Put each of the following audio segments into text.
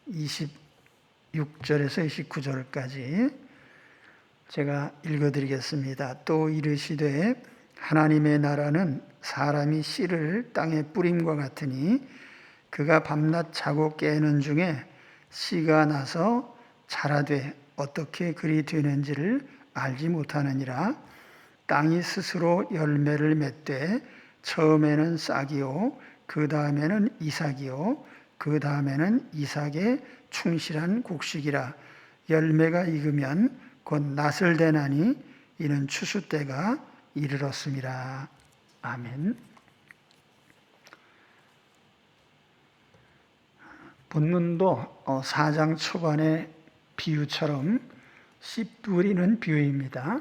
26절에서 29절까지 제가 읽어드리겠습니다. 또 이르시되 하나님의 나라는 사람이 씨를 땅에 뿌림과 같으니 그가 밤낮 자고 깨는 중에 씨가 나서 자라되 어떻게 그리 되는지를 알지 못하느니라. 땅이 스스로 열매를 맺되 처음에는 싹이요 그 다음에는 이삭이요 그 다음에는 이삭의 충실한 곡식이라. 열매가 익으면 곧 낫을 대나니 이는 추수 때가 이르렀음이라. 아멘. 본문도 4장 초반의 비유처럼 씨 뿌리는 비유입니다.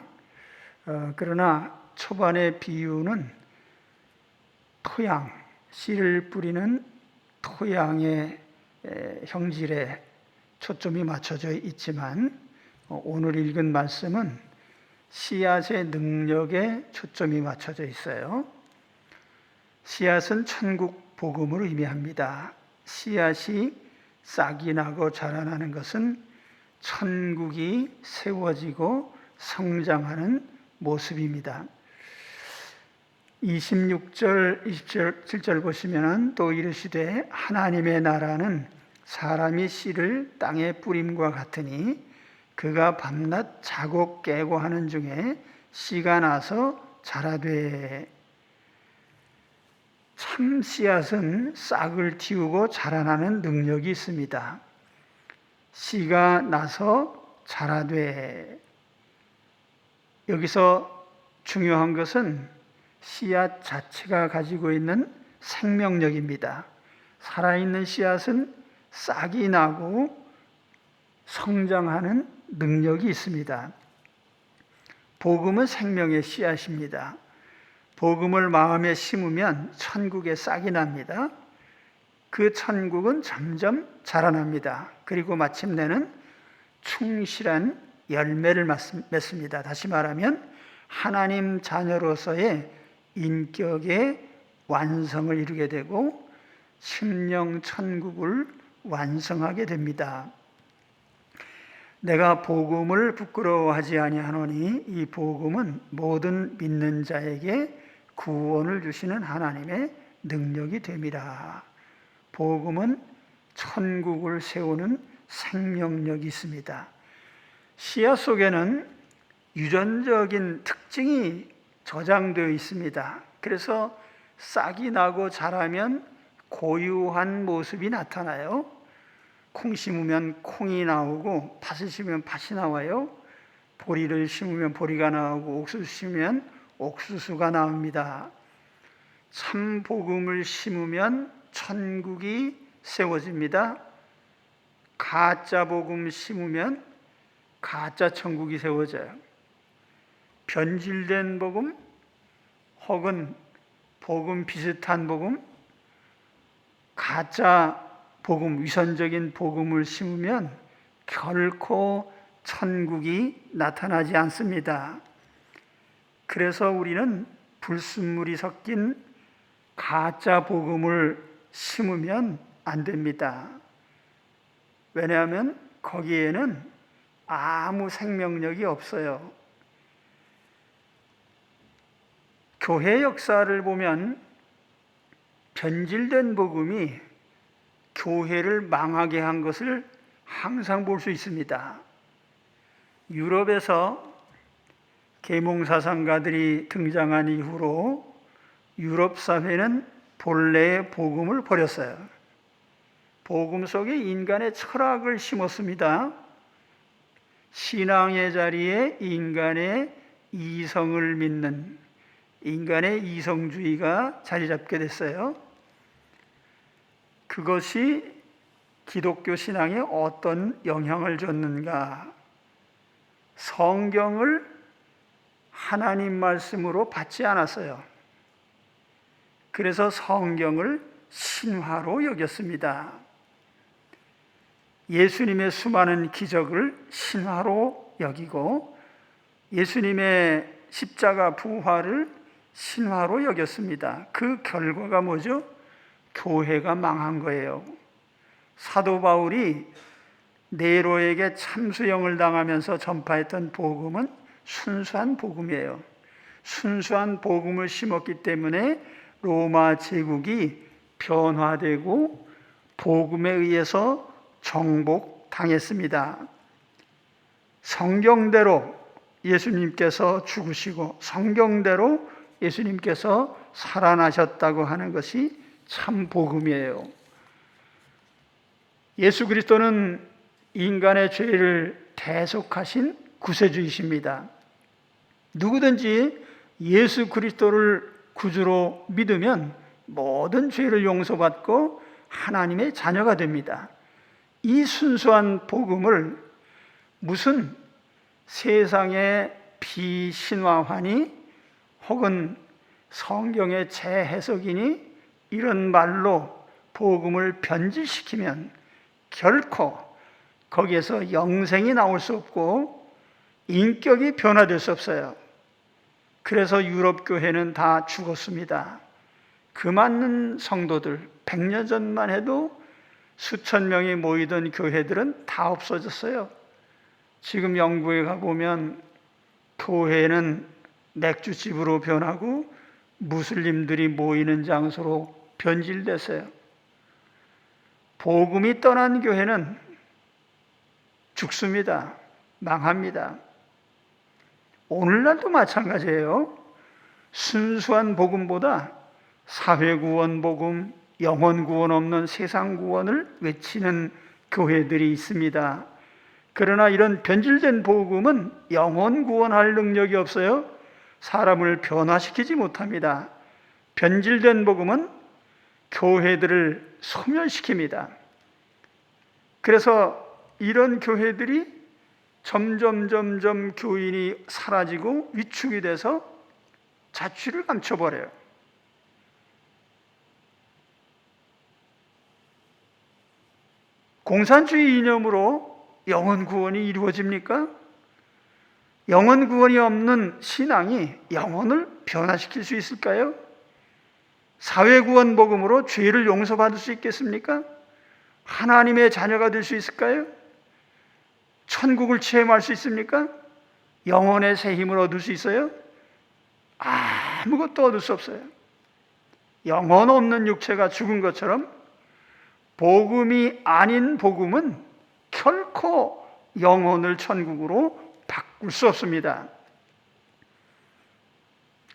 그러나 초반의 비유는 토양, 씨를 뿌리는 토양의 형질에 초점이 맞춰져 있지만 오늘 읽은 말씀은 씨앗의 능력에 초점이 맞춰져 있어요. 씨앗은 천국 복음을 의미합니다. 씨앗이 싹이 나고 자라나는 것은 천국이 세워지고 성장하는 모습입니다. 26절, 27절 보시면 또 이르시되 하나님의 나라는 사람이 씨를 땅에 뿌림과 같으니 그가 밤낮 자고 깨고 하는 중에 씨가 나서 자라되. 참 씨앗은 싹을 틔우고 자라나는 능력이 있습니다. 씨가 나서 자라되. 여기서 중요한 것은 씨앗 자체가 가지고 있는 생명력입니다. 살아있는 씨앗은 싹이 나고 성장하는 능력이 있습니다. 복음은 생명의 씨앗입니다. 복음을 마음에 심으면 천국에 싹이 납니다. 그 천국은 점점 자라납니다. 그리고 마침내는 충실한 열매를 맺습니다. 다시 말하면 하나님 자녀로서의 인격의 완성을 이루게 되고 심령 천국을 완성하게 됩니다. 내가 복음을 부끄러워하지 아니하노니 이 복음은 모든 믿는 자에게 구원을 주시는 하나님의 능력이 됨이라. 복음은 천국을 세우는 생명력이 있습니다. 씨앗 속에는 유전적인 특징이 저장되어 있습니다. 그래서 싹이 나고 자라면 고유한 모습이 나타나요. 콩 심으면 콩이 나오고 팥을 심으면 팥이 나와요. 보리를 심으면 보리가 나오고 옥수수 심으면 옥수수가 나옵니다. 참 복음을 심으면 천국이 세워집니다. 가짜 복음 심으면 가짜 천국이 세워져요. 변질된 복음 혹은 복음 비슷한 복음, 가짜 복음, 위선적인 복음을 심으면 결코 천국이 나타나지 않습니다. 그래서 우리는 불순물이 섞인 가짜 복음을 심으면 안 됩니다. 왜냐하면 거기에는 아무 생명력이 없어요. 교회 역사를 보면 변질된 복음이 교회를 망하게 한 것을 항상 볼 수 있습니다. 유럽에서 계몽사상가들이 등장한 이후로 유럽 사회는 본래의 복음을 버렸어요. 복음 속에 인간의 철학을 심었습니다. 신앙의 자리에 인간의 이성을 믿는 인간의 이성주의가 자리 잡게 됐어요. 그것이 기독교 신앙에 어떤 영향을 줬는가? 성경을 하나님 말씀으로 받지 않았어요. 그래서 성경을 신화로 여겼습니다. 예수님의 수많은 기적을 신화로 여기고 예수님의 십자가 부활을 신화로 여겼습니다. 그 결과가 뭐죠? 교회가 망한 거예요. 사도 바울이 네로에게 참수형을 당하면서 전파했던 복음은 순수한 복음이에요. 순수한 복음을 심었기 때문에 로마 제국이 변화되고 복음에 의해서 정복당했습니다. 성경대로 예수님께서 죽으시고 성경대로 예수님께서 살아나셨다고 하는 것이 참 복음이에요. 예수 그리스도는 인간의 죄를 대속하신 구세주이십니다. 누구든지 예수 그리스도를 구주로 믿으면 모든 죄를 용서받고 하나님의 자녀가 됩니다. 이 순수한 복음을 무슨 세상의 비신화환이 혹은 성경의 재해석이니 이런 말로 복음을 변질시키면 결코 거기에서 영생이 나올 수 없고 인격이 변화될 수 없어요. 그래서 유럽 교회는 다 죽었습니다. 그 많은 성도들, 100년 전만 해도 수천 명이 모이던 교회들은 다 없어졌어요. 지금 영국에 가보면 교회는 맥주집으로 변하고 무슬림들이 모이는 장소로 변질됐어요. 복음이 떠난 교회는 죽습니다. 망합니다. 오늘날도 마찬가지예요. 순수한 복음보다 사회구원 복음, 영혼구원 없는 세상구원을 외치는 교회들이 있습니다. 그러나 이런 변질된 복음은 영혼구원할 능력이 없어요. 사람을 변화시키지 못합니다. 변질된 복음은 교회들을 소멸시킵니다. 그래서 이런 교회들이 점점 교인이 사라지고 위축이 돼서 자취를 감춰버려요. 공산주의 이념으로 영혼 구원이 이루어집니까? 영혼 구원이 없는 신앙이 영혼을 변화시킬 수 있을까요? 사회 구원 복음으로 죄를 용서받을 수 있겠습니까? 하나님의 자녀가 될 수 있을까요? 천국을 체험할 수 있습니까? 영혼의 새 힘을 얻을 수 있어요? 아무것도 얻을 수 없어요. 영혼 없는 육체가 죽은 것처럼 복음이 아닌 복음은 결코 영혼을 천국으로 바꿀 수 없습니다.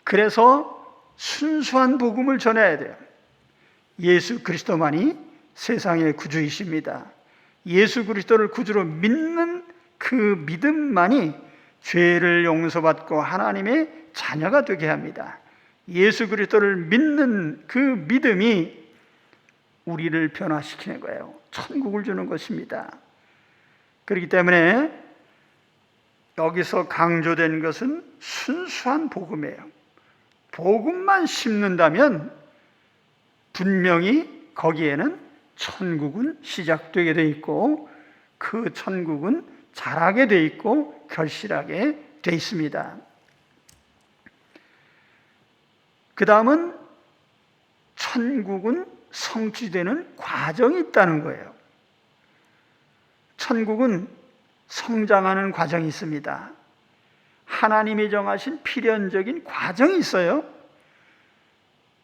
그래서 순수한 복음을 전해야 돼요. 예수 그리스도만이 세상의 구주이십니다. 예수 그리스도를 구주로 믿는 그 믿음만이 죄를 용서받고 하나님의 자녀가 되게 합니다. 예수 그리스도를 믿는 그 믿음이 우리를 변화시키는 거예요. 천국을 주는 것입니다. 그렇기 때문에 여기서 강조된 것은 순수한 복음이에요. 복음만 심는다면 분명히 거기에는 천국은 시작되게 돼 있고 그 천국은 자라게 돼 있고 결실하게 돼 있습니다. 그 다음은 천국은 성취되는 과정이 있다는 거예요. 천국은 성장하는 과정이 있습니다. 하나님이 정하신 필연적인 과정이 있어요.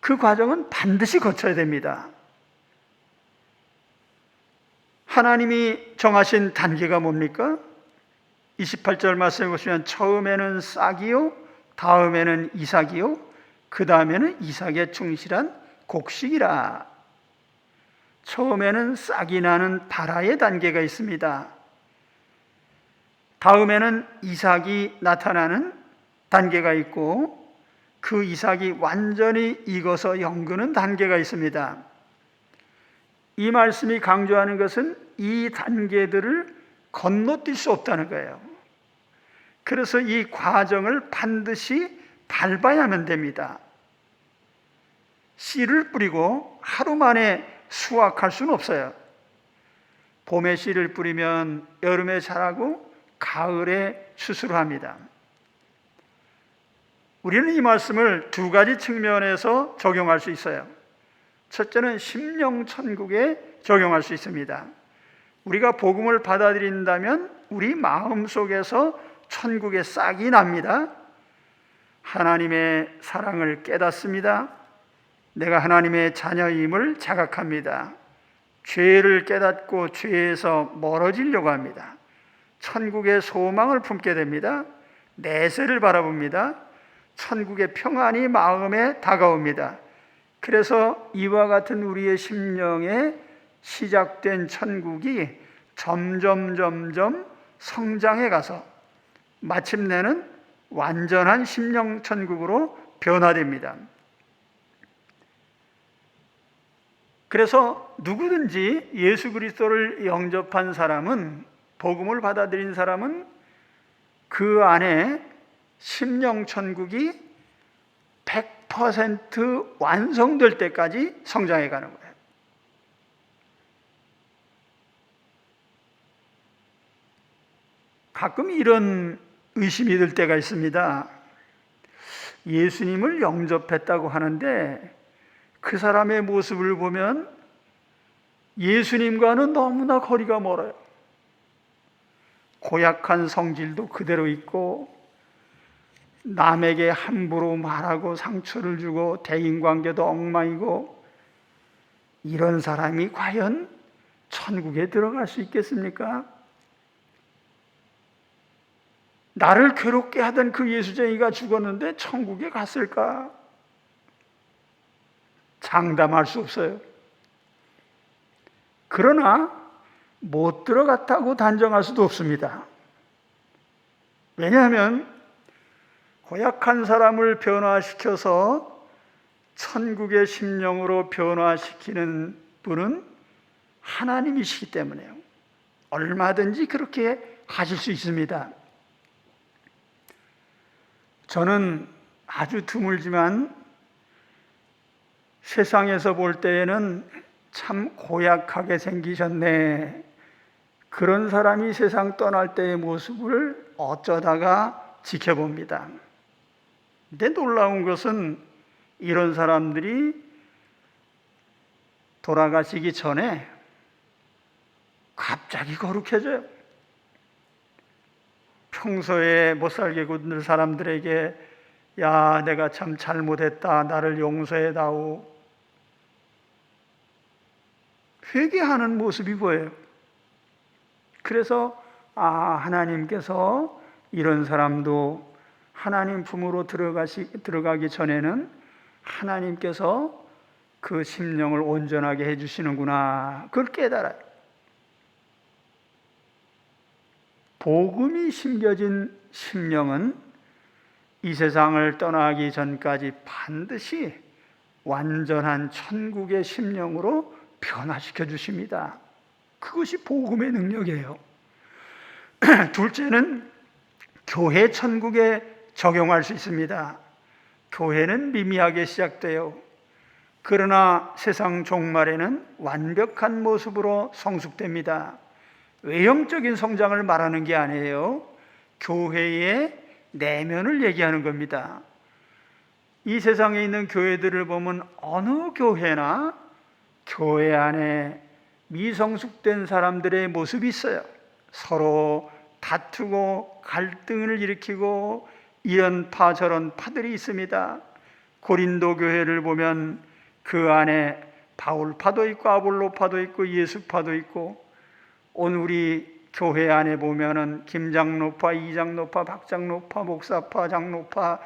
그 과정은 반드시 거쳐야 됩니다. 하나님이 정하신 단계가 뭡니까? 28절 말씀해 보시면 처음에는 싹이요, 다음에는 이삭이요, 그 다음에는 이삭에 충실한 곡식이라. 처음에는 싹이 나는 발화의 단계가 있습니다. 다음에는 이삭이 나타나는 단계가 있고 그 이삭이 완전히 익어서 연그는 단계가 있습니다. 이 말씀이 강조하는 것은 이 단계들을 건너뛸 수 없다는 거예요. 그래서 이 과정을 반드시 밟아야만 됩니다. 씨를 뿌리고 하루 만에 수확할 수는 없어요. 봄에 씨를 뿌리면 여름에 자라고 가을에 추수를 합니다. 우리는 이 말씀을 두 가지 측면에서 적용할 수 있어요. 첫째는 심령 천국에 적용할 수 있습니다. 우리가 복음을 받아들인다면 우리 마음속에서 천국의 싹이 납니다. 하나님의 사랑을 깨닫습니다. 내가 하나님의 자녀임을 자각합니다. 죄를 깨닫고 죄에서 멀어지려고 합니다. 천국의 소망을 품게 됩니다. 내세를 바라봅니다. 천국의 평안이 마음에 다가옵니다. 그래서 이와 같은 우리의 심령에 시작된 천국이 점점 성장해 가서 마침내는 완전한 심령 천국으로 변화됩니다. 그래서 누구든지 예수 그리스도를 영접한 사람은, 복음을 받아들인 사람은 그 안에 심령 천국이 100% 완성될 때까지 성장해 가는 거예요. 가끔 이런 의심이 들 때가 있습니다. 예수님을 영접했다고 하는데 그 사람의 모습을 보면 예수님과는 너무나 거리가 멀어요. 고약한 성질도 그대로 있고, 남에게 함부로 말하고 상처를 주고 대인관계도 엉망이고, 이런 사람이 과연 천국에 들어갈 수 있겠습니까? 나를 괴롭게 하던 그 예수쟁이가 죽었는데 천국에 갔을까? 장담할 수 없어요. 그러나 못 들어갔다고 단정할 수도 없습니다. 왜냐하면 고약한 사람을 변화시켜서 천국의 심령으로 변화시키는 분은 하나님이시기 때문에요. 얼마든지 그렇게 하실 수 있습니다. 저는 아주 드물지만 세상에서 볼 때에는 참 고약하게 생기셨네, 그런 사람이 세상 떠날 때의 모습을 어쩌다가 지켜봅니다. 근데 놀라운 것은 이런 사람들이 돌아가시기 전에 갑자기 거룩해져요. 평소에 못 살게 굴 사람들에게 야, 내가 참 잘못했다, 나를 용서해다오, 회개하는 모습이 보여요. 그래서 하나님께서 이런 사람도 하나님 품으로 들어가기 전에는 하나님께서 그 심령을 온전하게 해주시는구나, 그걸 깨달아요. 복음이 심겨진 심령은 이 세상을 떠나기 전까지 반드시 완전한 천국의 심령으로 변화시켜 주십니다. 그것이 복음의 능력이에요. 둘째는 교회 천국에 적용할 수 있습니다. 교회는 미미하게 시작돼요. 그러나 세상 종말에는 완벽한 모습으로 성숙됩니다. 외형적인 성장을 말하는 게 아니에요. 교회의 내면을 얘기하는 겁니다. 이 세상에 있는 교회들을 보면 어느 교회나 교회 안에 미성숙된 사람들의 모습이 있어요. 서로 다투고 갈등을 일으키고 이런 파 저런 파들이 있습니다. 고린도 교회를 보면 그 안에 바울파도 있고 아볼로파도 있고 예수파도 있고, 오늘 우리 교회 안에 보면은 김장로파, 이장로파, 박장로파, 목사파, 장로파,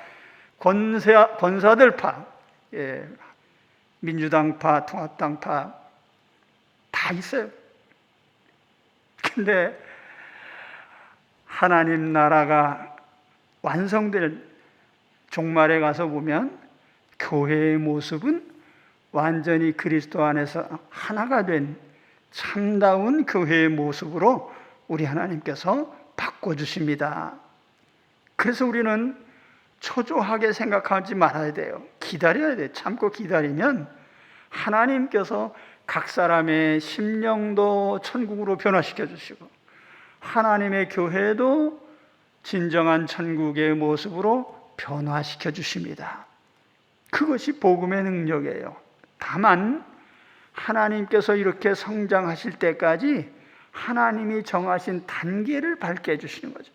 권사들파, 민주당파, 통합당파 다 있어요. 근데 하나님 나라가 완성될 종말에 가서 보면 교회의 모습은 완전히 그리스도 안에서 하나가 된 참다운 교회의 모습으로 우리 하나님께서 바꿔주십니다. 그래서 우리는 초조하게 생각하지 말아야 돼요. 기다려야 돼요. 참고 기다리면 하나님께서 각 사람의 심령도 천국으로 변화시켜 주시고 하나님의 교회도 진정한 천국의 모습으로 변화시켜 주십니다. 그것이 복음의 능력이에요. 다만 하나님께서 이렇게 성장하실 때까지 하나님이 정하신 단계를 밟게 해주시는 거죠.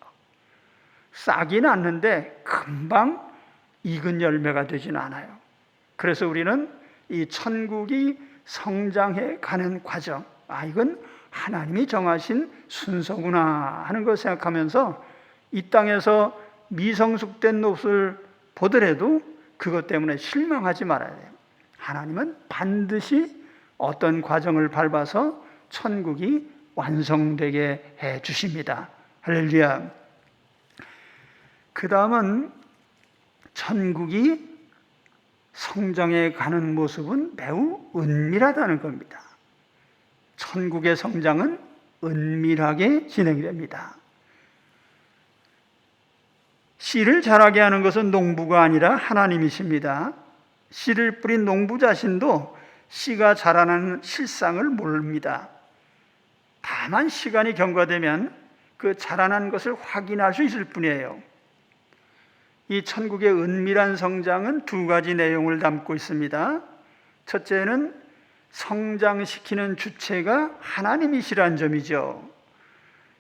싹이 났는데 금방 익은 열매가 되지는 않아요. 그래서 우리는 이 천국이 성장해 가는 과정, 이건 하나님이 정하신 순서구나 하는 걸 생각하면서 이 땅에서 미성숙된 모습을 보더라도 그것 때문에 실망하지 말아야 돼요. 하나님은 반드시 어떤 과정을 밟아서 천국이 완성되게 해 주십니다. 할렐루야. 그 다음은 천국이 성장해 가는 모습은 매우 은밀하다는 겁니다. 천국의 성장은 은밀하게 진행됩니다. 씨를 자라게 하는 것은 농부가 아니라 하나님이십니다. 씨를 뿌린 농부 자신도 씨가 자라나는 실상을 모릅니다. 다만 시간이 경과되면 그 자라난 것을 확인할 수 있을 뿐이에요. 이 천국의 은밀한 성장은 두 가지 내용을 담고 있습니다. 첫째는 성장시키는 주체가 하나님이시라는 점이죠.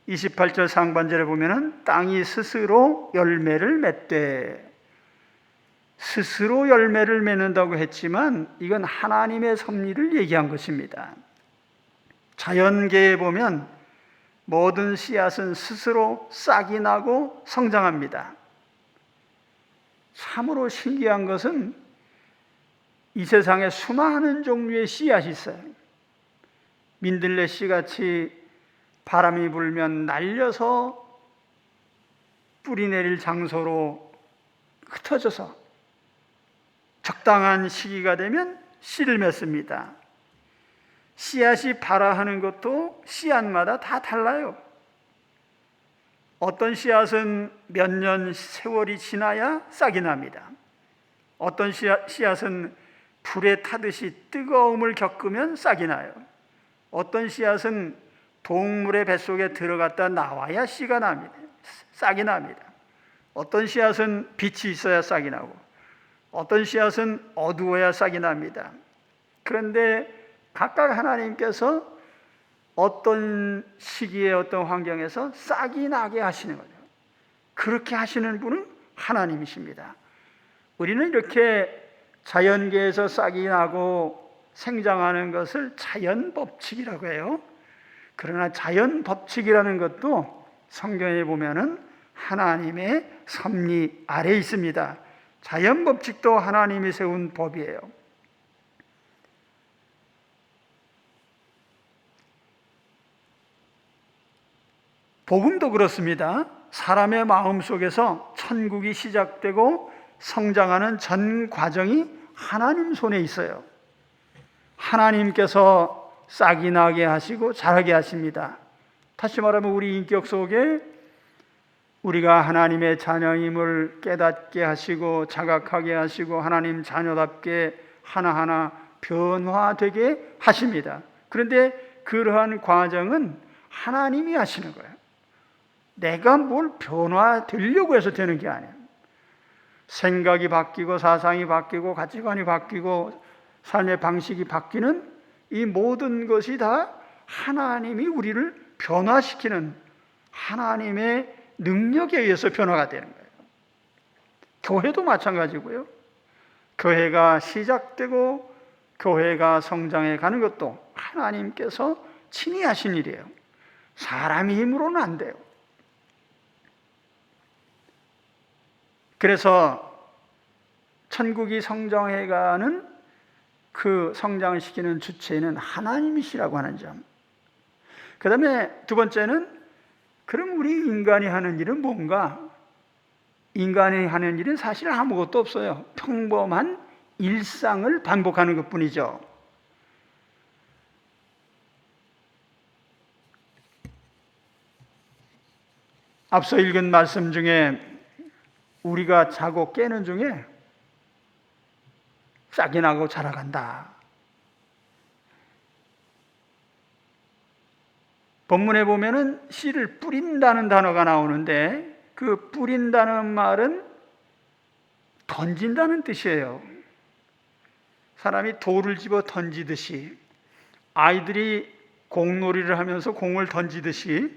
28절 상반절에 보면은 땅이 스스로 열매를 맺되, 스스로 열매를 맺는다고 했지만 이건 하나님의 섭리를 얘기한 것입니다. 자연계에 보면 모든 씨앗은 스스로 싹이 나고 성장합니다. 참으로 신기한 것은 이 세상에 수많은 종류의 씨앗이 있어요. 민들레 씨같이 바람이 불면 날려서 뿌리 내릴 장소로 흩어져서 적당한 시기가 되면 씨를 맺습니다. 씨앗이 발아하는 것도 씨앗마다 다 달라요. 어떤 씨앗은 몇 년 세월이 지나야 싹이 납니다. 어떤 씨앗은 불에 타듯이 뜨거움을 겪으면 싹이 나요. 어떤 씨앗은 동물의 뱃속에 들어갔다 나와야 씨가 납니다. 싹이 납니다. 어떤 씨앗은 빛이 있어야 싹이 나고, 어떤 씨앗은 어두워야 싹이 납니다. 그런데 각각 하나님께서 어떤 시기에 어떤 환경에서 싹이 나게 하시는 거죠. 그렇게 하시는 분은 하나님이십니다. 우리는 이렇게 자연계에서 싹이 나고 생장하는 것을 자연법칙이라고 해요. 그러나 자연법칙이라는 것도 성경에 보면은 하나님의 섭리 아래에 있습니다. 자연법칙도 하나님이 세운 법이에요. 복음도 그렇습니다. 사람의 마음 속에서 천국이 시작되고 성장하는 전 과정이 하나님 손에 있어요. 하나님께서 싹이 나게 하시고 자라게 하십니다. 다시 말하면 우리 인격 속에 우리가 하나님의 자녀임을 깨닫게 하시고 자각하게 하시고 하나님 자녀답게 하나하나 변화되게 하십니다. 그런데 그러한 과정은 하나님이 하시는 거예요. 내가 뭘 변화되려고 해서 되는 게 아니에요. 생각이 바뀌고 사상이 바뀌고 가치관이 바뀌고 삶의 방식이 바뀌는 이 모든 것이 다 하나님이 우리를 변화시키는 하나님의 능력에 의해서 변화가 되는 거예요. 교회도 마찬가지고요. 교회가 시작되고 교회가 성장해 가는 것도 하나님께서 친히 하신 일이에요. 사람의 힘으로는 안 돼요. 그래서 천국이 성장해가는 그 성장을 시키는 주체는 하나님이시라고 하는 점. 그 다음에 두 번째는 그럼 우리 인간이 하는 일은 뭔가? 인간이 하는 일은 사실 아무것도 없어요. 평범한 일상을 반복하는 것뿐이죠. 앞서 읽은 말씀 중에 우리가 자고 깨는 중에 싹이 나고 자라간다. 본문에 보면은 씨를 뿌린다는 단어가 나오는데 그 뿌린다는 말은 던진다는 뜻이에요. 사람이 돌을 집어 던지듯이 아이들이 공놀이를 하면서 공을 던지듯이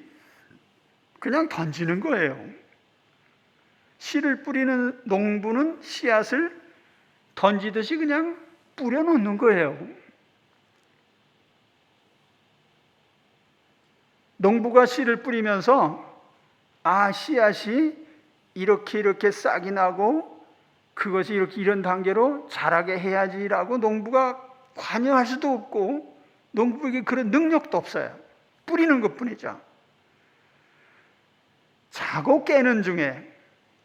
그냥 던지는 거예요. 씨를 뿌리는 농부는 씨앗을 던지듯이 그냥 뿌려놓는 거예요. 농부가 씨를 뿌리면서 씨앗이 이렇게 싹이 나고 그것이 이런 단계로 자라게 해야지라고 농부가 관여할 수도 없고 농부에게 그런 능력도 없어요. 뿌리는 것뿐이죠. 자고 깨는 중에,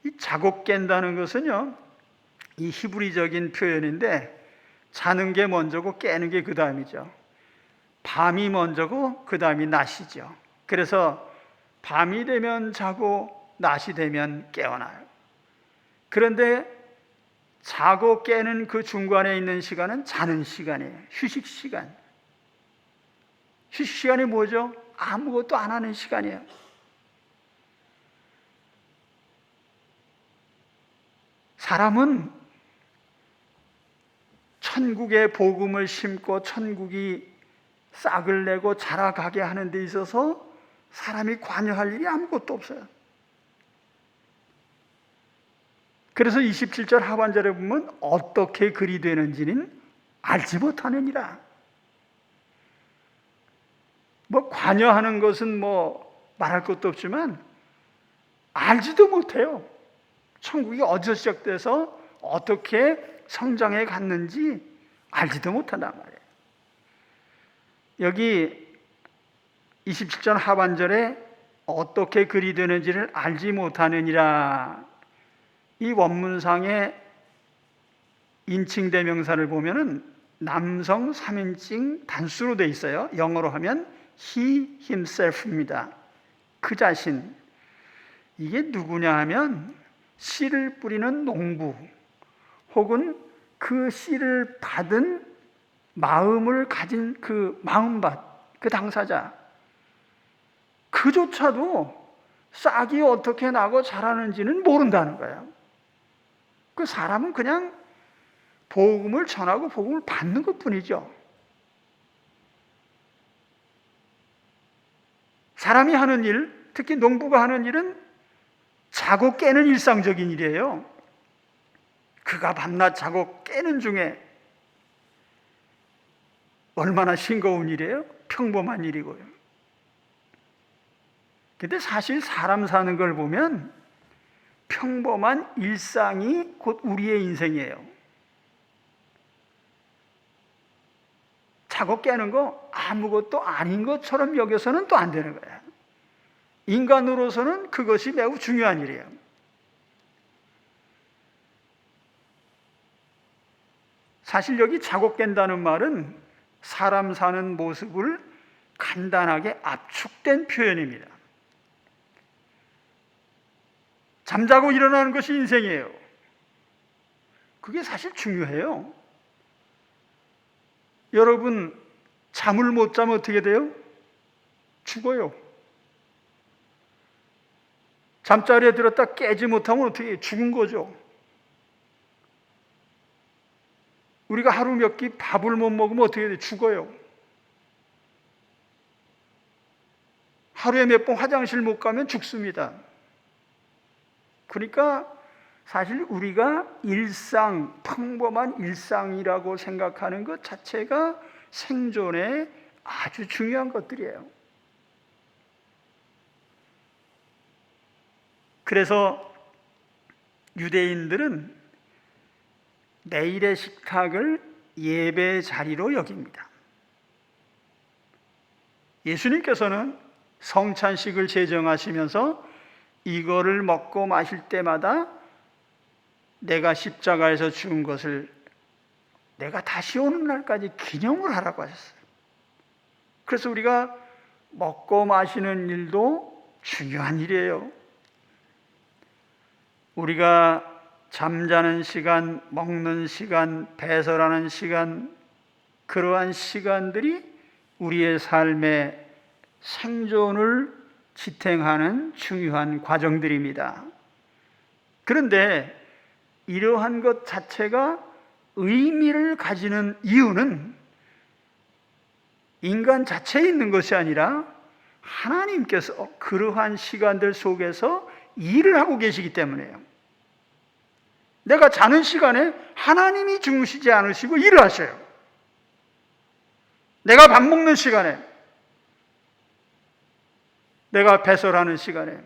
이 자고 깬다는 것은요, 이 히브리적인 표현인데 자는 게 먼저고 깨는 게 그 다음이죠. 밤이 먼저고 그 다음이 낮이죠. 그래서 밤이 되면 자고 낮이 되면 깨어나요. 그런데 자고 깨는 그 중간에 있는 시간은 자는 시간이에요. 휴식 시간. 휴식 시간이 뭐죠? 아무것도 안 하는 시간이에요. 사람은 천국의 복음을 심고 천국이 싹을 내고 자라가게 하는 데 있어서 사람이 관여할 일이 아무것도 없어요. 그래서 27절 하반절에 보면 어떻게 그리 되는지는 알지 못하느니라. 관여하는 것은 말할 것도 없지만 알지도 못해요. 천국이 어디서 시작돼서 어떻게 성장해 갔는지 알지도 못한단 말이에요. 여기 27절 하반절에 어떻게 그리 되는지를 알지 못하느니라. 이 원문상의 인칭대명사를 보면은 남성 3인칭 단수로 되어 있어요. 영어로 하면 he himself입니다. 그 자신. 이게 누구냐 하면 씨를 뿌리는 농부 혹은 그 씨를 받은 마음을 가진 그 마음밭, 그 당사자, 그조차도 싹이 어떻게 나고 자라는지는 모른다는 거예요. 그 사람은 그냥 복음을 전하고 복음을 받는 것뿐이죠. 사람이 하는 일, 특히 농부가 하는 일은 자고 깨는 일상적인 일이에요. 그가 밤낮 자고 깨는 중에 얼마나 싱거운 일이에요? 평범한 일이고요. 근데 사실 사람 사는 걸 보면 평범한 일상이 곧 우리의 인생이에요. 자고 깨는 거 아무것도 아닌 것처럼 여겨서는 또 안 되는 거예요. 인간으로서는 그것이 매우 중요한 일이에요. 사실 여기 자고 깬다는 말은 사람 사는 모습을 간단하게 압축된 표현입니다. 잠자고 일어나는 것이 인생이에요. 그게 사실 중요해요. 여러분, 잠을 못 자면 어떻게 돼요? 죽어요. 잠자리에 들었다 깨지 못하면 어떻게 해요? 죽은 거죠. 우리가 하루 몇 끼 밥을 못 먹으면 어떻게 돼요? 죽어요. 하루에 몇 번 화장실 못 가면 죽습니다. 그러니까 사실 우리가 일상, 평범한 일상이라고 생각하는 것 자체가 생존에 아주 중요한 것들이에요. 그래서 유대인들은 매일의 식탁을 예배 자리로 여깁니다. 예수님께서는 성찬식을 제정하시면서 이거를 먹고 마실 때마다 내가 십자가에서 죽은 것을 내가 다시 오는 날까지 기념을 하라고 하셨어요. 그래서 우리가 먹고 마시는 일도 중요한 일이에요. 우리가 잠자는 시간, 먹는 시간, 배설하는 시간, 그러한 시간들이 우리의 삶의 생존을 지탱하는 중요한 과정들입니다. 그런데 이러한 것 자체가 의미를 가지는 이유는 인간 자체에 있는 것이 아니라 하나님께서 그러한 시간들 속에서 일을 하고 계시기 때문에요. 내가 자는 시간에 하나님이 주무시지 않으시고 일을 하셔요. 내가 밥 먹는 시간에, 내가 배설하는 시간에,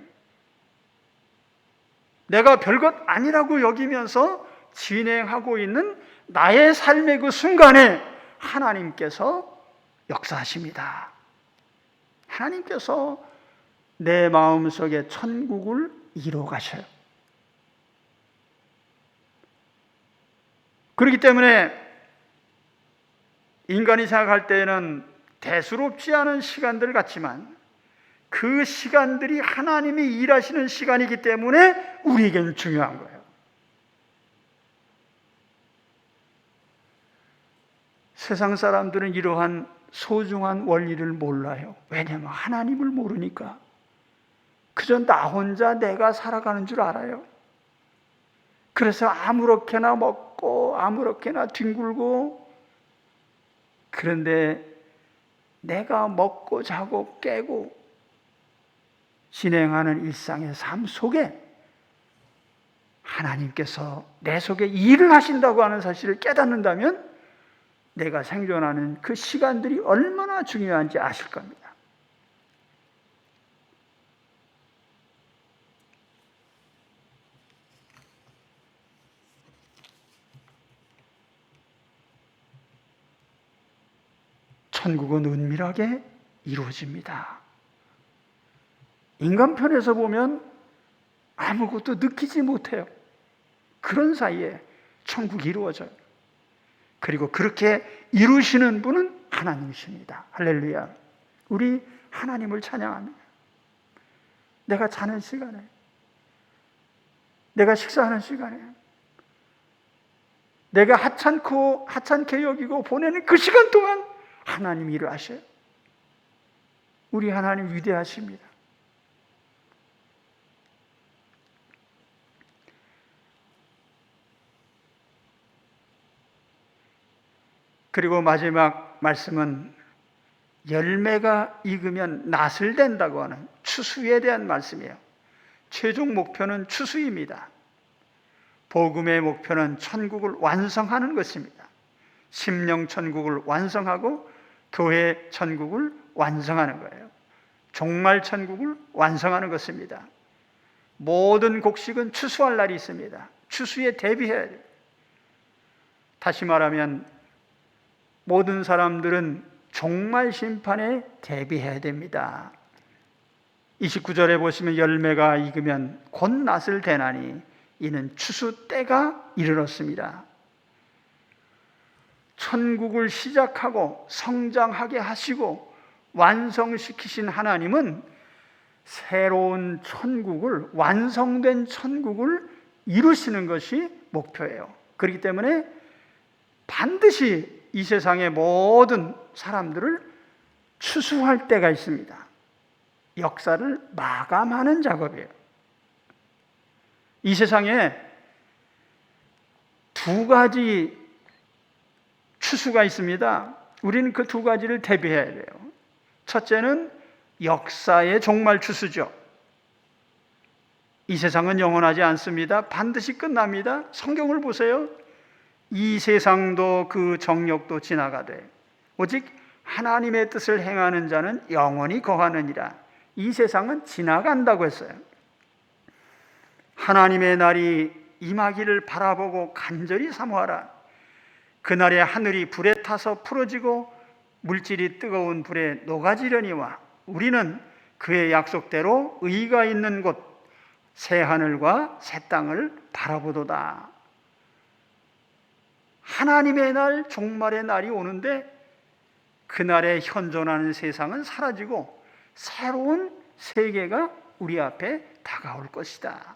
내가 별것 아니라고 여기면서 진행하고 있는 나의 삶의 그 순간에 하나님께서 역사하십니다. 하나님께서 내 마음속에 천국을 이루어 가셔요. 그렇기 때문에 인간이 생각할 때에는 대수롭지 않은 시간들 같지만 그 시간들이 하나님이 일하시는 시간이기 때문에 우리에게는 중요한 거예요. 세상 사람들은 이러한 소중한 원리를 몰라요. 왜냐하면 하나님을 모르니까. 그저 나 혼자 내가 살아가는 줄 알아요. 그래서 아무렇게나 먹고 아무렇게나 뒹굴고, 그런데 내가 먹고 자고 깨고 진행하는 일상의 삶 속에 하나님께서 내 속에 일을 하신다고 하는 사실을 깨닫는다면 내가 생존하는 그 시간들이 얼마나 중요한지 아실 겁니다. 천국은 은밀하게 이루어집니다. 인간 편에서 보면 아무것도 느끼지 못해요. 그런 사이에 천국이 이루어져요. 그리고 그렇게 이루시는 분은 하나님이십니다. 할렐루야. 우리 하나님을 찬양합니다. 내가 자는 시간에, 내가 식사하는 시간에, 내가 하찮게 여기고 보내는 그 시간 동안 하나님이 일을 하셔요. 우리 하나님 위대하십니다. 그리고 마지막 말씀은 열매가 익으면 낫을 댄다고 하는 추수에 대한 말씀이에요. 최종 목표는 추수입니다. 복음의 목표는 천국을 완성하는 것입니다. 심령 천국을 완성하고 교회 천국을 완성하는 거예요. 종말 천국을 완성하는 것입니다. 모든 곡식은 추수할 날이 있습니다. 추수에 대비해야 돼요. 다시 말하면 모든 사람들은 종말 심판에 대비해야 됩니다. 29절에 보시면 열매가 익으면 곧 낫을 대나니 이는 추수 때가 이르렀습니다. 천국을 시작하고 성장하게 하시고 완성시키신 하나님은 새로운 천국을, 완성된 천국을 이루시는 것이 목표예요. 그렇기 때문에 반드시 이 세상의 모든 사람들을 추수할 때가 있습니다. 역사를 마감하는 작업이에요. 이 세상에 두 가지 추수가 있습니다. 우리는 그 두 가지를 대비해야 돼요. 첫째는 역사의 종말 추수죠. 이 세상은 영원하지 않습니다. 반드시 끝납니다. 성경을 보세요. 이 세상도 그 정력도 지나가되 오직 하나님의 뜻을 행하는 자는 영원히 거하느니라. 이 세상은 지나간다고 했어요. 하나님의 날이 임하기를 바라보고 간절히 사모하라. 그날에 하늘이 불에 타서 풀어지고 물질이 뜨거운 불에 녹아지려니와 우리는 그의 약속대로 의가 있는 곳 새 하늘과 새 땅을 바라보도다. 하나님의 날, 종말의 날이 오는데 그날에 현존하는 세상은 사라지고 새로운 세계가 우리 앞에 다가올 것이다.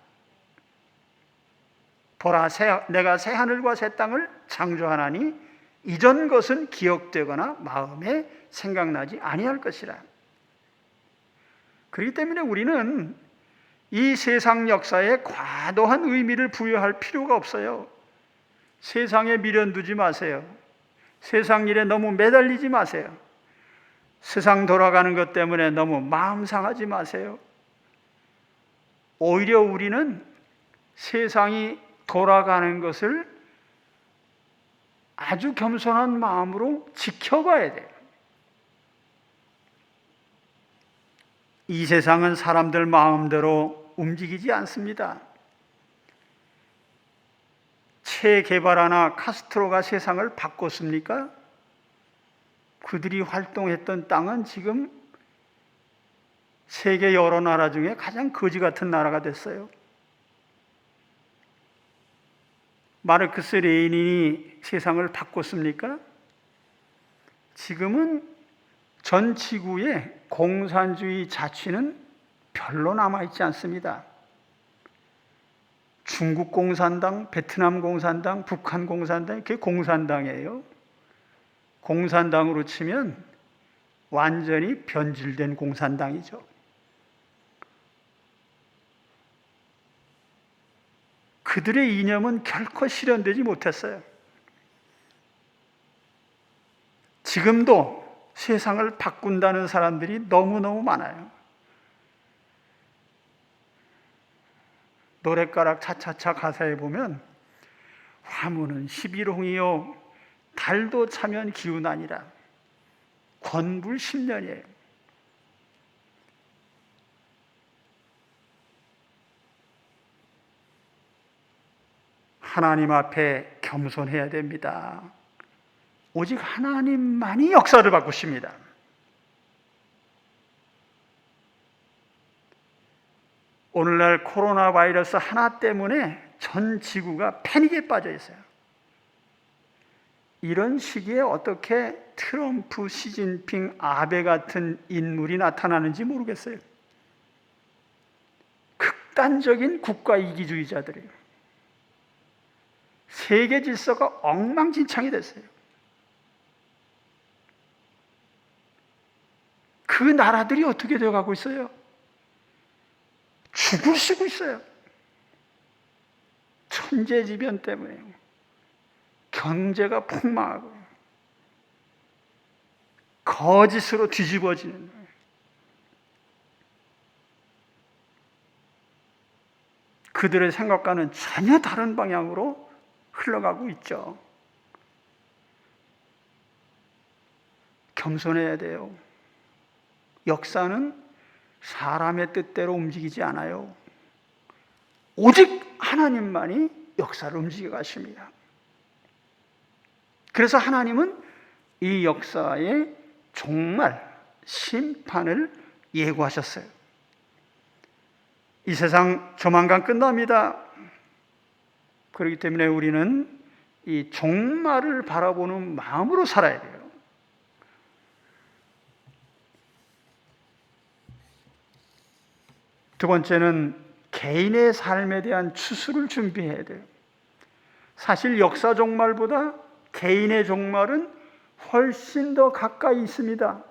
보라, 내가 새 하늘과 새 땅을 창조하나니 이전 것은 기억되거나 마음에 생각나지 아니할 것이라. 그렇기 때문에 우리는 이 세상 역사에 과도한 의미를 부여할 필요가 없어요. 세상에 미련 두지 마세요. 세상 일에 너무 매달리지 마세요. 세상 돌아가는 것 때문에 너무 마음 상하지 마세요. 오히려 우리는 세상이 돌아가는 것을 아주 겸손한 마음으로 지켜봐야 돼요. 이 세상은 사람들 마음대로 움직이지 않습니다. 체 게바라나 카스트로가 세상을 바꿨습니까? 그들이 활동했던 땅은 지금 세계 여러 나라 중에 가장 거지 같은 나라가 됐어요. 마르크스 레닌이 세상을 바꿨습니까? 지금은 전 지구에 공산주의 자취는 별로 남아있지 않습니다. 중국 공산당, 베트남 공산당, 북한 공산당, 그게 공산당이에요. 공산당으로 치면 완전히 변질된 공산당이죠. 그들의 이념은 결코 실현되지 못했어요. 지금도 세상을 바꾼다는 사람들이 너무너무 많아요. 노랫가락 차차차 가사에 보면 화무는 11홍이요 달도 차면 기운하니라. 권불 10년이에요. 하나님 앞에 겸손해야 됩니다. 오직 하나님만이 역사를 바꾸십니다. 오늘날 코로나 바이러스 하나 때문에 전 지구가 패닉에 빠져 있어요. 이런 시기에 어떻게 트럼프, 시진핑, 아베 같은 인물이 나타나는지 모르겠어요. 극단적인 국가 이기주의자들이에요. 세계 질서가 엉망진창이 됐어요. 그 나라들이 어떻게 되어가고 있어요? 죽을 쓰고 있어요. 천재지변 때문에 경제가 폭망하고 거짓으로 뒤집어지는 거예요. 그들의 생각과는 전혀 다른 방향으로 흘러가고 있죠. 겸손해야 돼요. 역사는 사람의 뜻대로 움직이지 않아요. 오직 하나님만이 역사를 움직여 가십니다. 그래서 하나님은 이 역사에 정말 심판을 예고하셨어요. 이 세상 조만간 끝납니다. 그렇기 때문에 우리는 이 종말을 바라보는 마음으로 살아야 돼요. 두 번째는 개인의 삶에 대한 추수를 준비해야 돼요. 사실 역사 종말보다 개인의 종말은 훨씬 더 가까이 있습니다.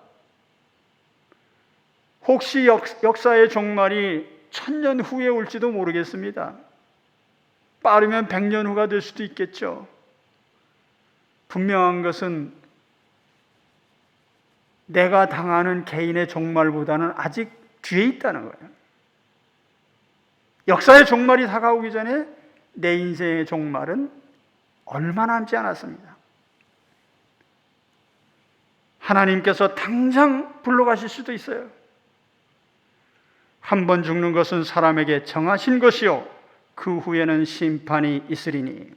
혹시 역사의 종말이 1000년 후에 올지도 모르겠습니다. 빠르면 100년 후가 될 수도 있겠죠. 분명한 것은 내가 당하는 개인의 종말보다는 아직 뒤에 있다는 거예요. 역사의 종말이 다가오기 전에 내 인생의 종말은 얼마 남지 않았습니다. 하나님께서 당장 불러가실 수도 있어요. 한 번 죽는 것은 사람에게 정하신 것이요 그 후에는 심판이 있으리니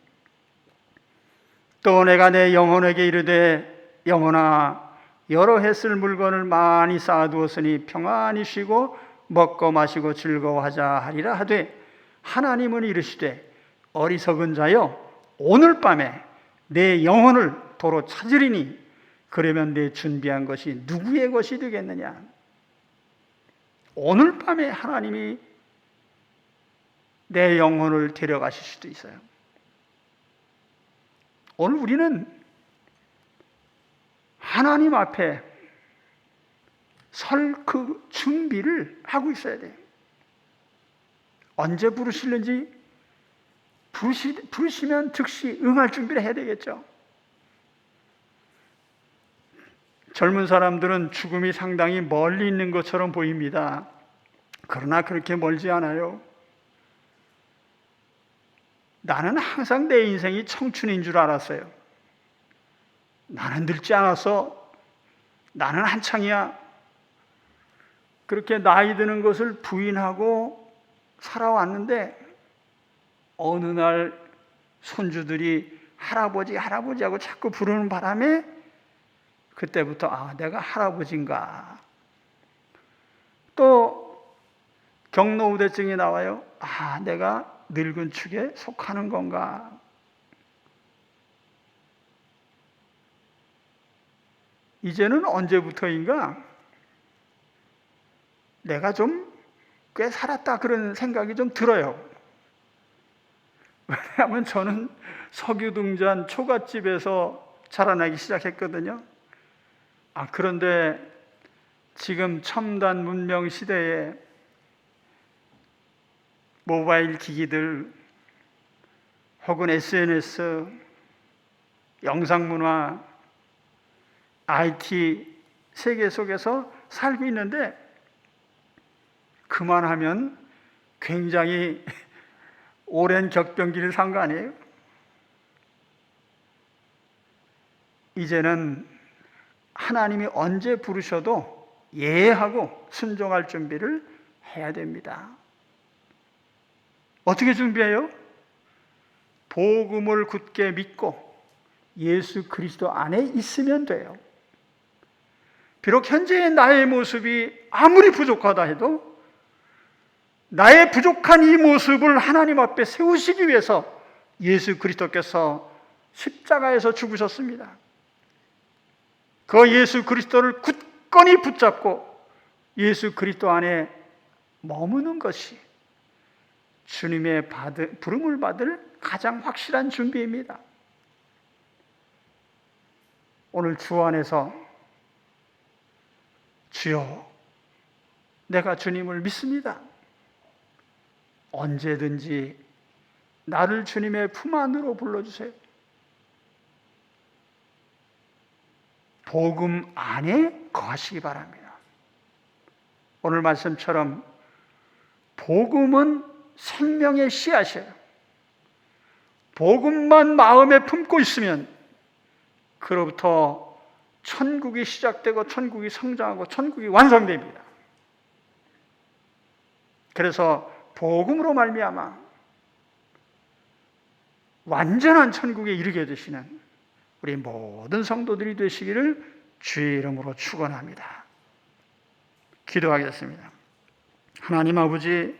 또 내가 내 영혼에게 이르되 영혼아 여러 해 쓸 물건을 많이 쌓아두었으니 평안히 쉬고 먹고 마시고 즐거워하자 하리라 하되 하나님은 이르시되 어리석은 자여 오늘 밤에 내 영혼을 도로 찾으리니 그러면 내 준비한 것이 누구의 것이 되겠느냐. 오늘 밤에 하나님이 내 영혼을 데려가실 수도 있어요. 오늘 우리는 하나님 앞에 설 그 준비를 하고 있어야 돼요. 언제 부르시는지 부르시면 즉시 응할 준비를 해야 되겠죠. 젊은 사람들은 죽음이 상당히 멀리 있는 것처럼 보입니다. 그러나 그렇게 멀지 않아요. 나는 항상 내 인생이 청춘인 줄 알았어요. 나는 늙지 않았어. 나는 한창이야. 그렇게 나이 드는 것을 부인하고 살아왔는데 어느 날 손주들이 할아버지 할아버지 하고 자꾸 부르는 바람에 그때부터 내가 할아버지인가. 또 경로우대증이 나와요. 내가 늙은 축에 속하는 건가. 이제는 언제부터인가 내가 좀 꽤 살았다 그런 생각이 좀 들어요. 왜냐하면 저는 석유등잔 초가집에서 자라나기 시작했거든요. 그런데 지금 첨단 문명 시대에 모바일 기기들 혹은 SNS, 영상문화, IT 세계 속에서 살고 있는데 그만하면 굉장히 오랜 격변기를 산 거 아니에요? 이제는 하나님이 언제 부르셔도 예하고 순종할 준비를 해야 됩니다. 어떻게 준비해요? 복음을 굳게 믿고 예수 그리스도 안에 있으면 돼요. 비록 현재의 나의 모습이 아무리 부족하다 해도 나의 부족한 이 모습을 하나님 앞에 세우시기 위해서 예수 그리스도께서 십자가에서 죽으셨습니다. 그 예수 그리스도를 굳건히 붙잡고 예수 그리스도 안에 머무는 것이 주님의 부름을 받을 가장 확실한 준비입니다. 오늘 주 안에서 주여, 내가 주님을 믿습니다. 언제든지 나를 주님의 품 안으로 불러주세요. 복음 안에 거하시기 바랍니다. 오늘 말씀처럼 복음은 생명의 씨앗이에요. 복음만 마음에 품고 있으면 그로부터 천국이 시작되고 천국이 성장하고 천국이 완성됩니다. 그래서 복음으로 말미암아 완전한 천국에 이르게 되시는 우리 모든 성도들이 되시기를 주의 이름으로 축원합니다. 기도하겠습니다. 하나님 아버지,